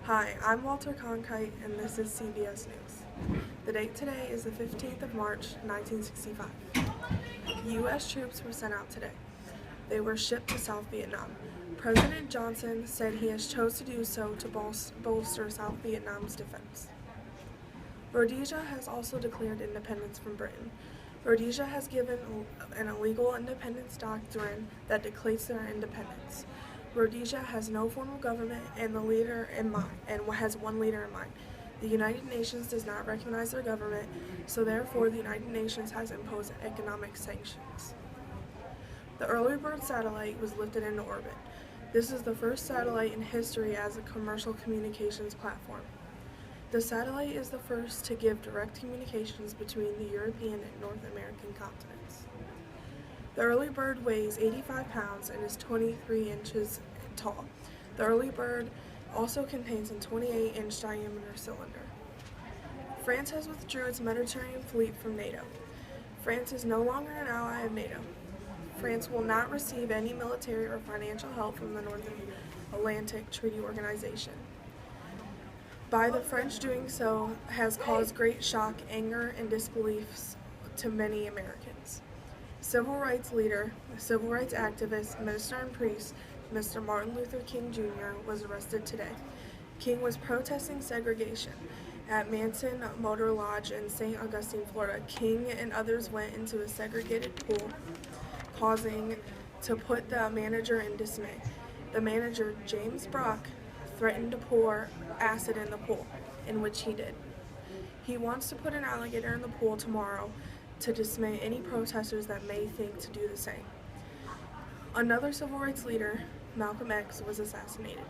Hi, I'm Walter Cronkite, and this is CBS News. The date today is the 15th of March, 1965. U.S. troops were sent out today. They were shipped to South Vietnam. President Johnson said he has chose to do so to bolster South Vietnam's defense. Rhodesia has also declared independence from Britain. Rhodesia has given an illegal independence doctrine that declares their independence. Rhodesia has no formal government and has one leader in mind. The United Nations does not recognize their government, so therefore the United Nations has imposed economic sanctions. The Early Bird satellite was lifted into orbit. This is the first satellite in history as a commercial communications platform. The satellite is the first to give direct communications between the European and North American continents. The Early Bird weighs 85 pounds and is 23 inches tall. The Early Bird also contains a 28-inch diameter cylinder. France has withdrew its Mediterranean fleet from NATO. France is no longer an ally of NATO. France will not receive any military or financial help from the North Atlantic Treaty Organization. By the French doing so has caused great shock, anger, and disbelief to many Americans. Civil rights leader, civil rights activist, minister, and priest, Mr. Martin Luther King Jr. was arrested today. King was protesting segregation at Manson Motor Lodge in St. Augustine, Florida. King and others went into a segregated pool, causing to put the manager in dismay. The manager, James Brock, threatened to pour acid in the pool, in which he did. He wants to put an alligator in the pool tomorrow to dismay any protesters that may think to do the same. Another civil rights leader, Malcolm X, was assassinated.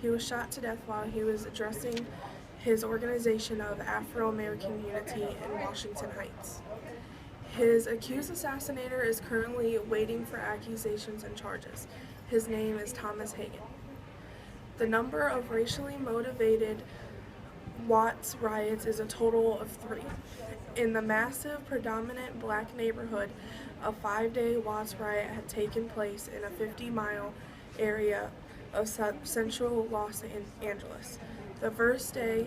He was shot to death while he was addressing his organization of Afro-American Unity in Washington Heights. His accused assassinator is currently waiting for accusations and charges. His name is Thomas Hagen. The number of racially motivated Watts riots is a total of 3. In the massive, predominant black neighborhood, a 5-day Watts riot had taken place in a 50-mile area of central Los Angeles. The five-day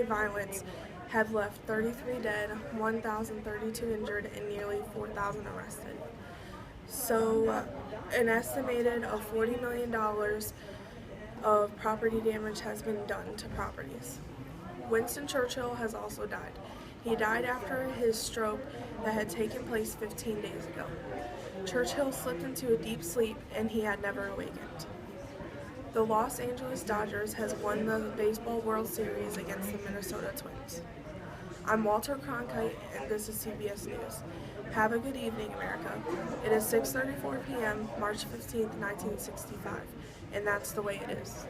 violence had left 33 dead, 1,032 injured, and nearly 4,000 arrested. So, an estimated of $40 million of property damage has been done to properties. Winston Churchill has also died. He died after his stroke that had taken place 15 days ago. Churchill slipped into a deep sleep and he had never awakened. The Los Angeles Dodgers has won the Baseball World Series against the Minnesota Twins. I'm Walter Cronkite, and this is CBS News. Have a good evening, America. It is 6:34 p.m., March 15th, 1965, and that's the way it is.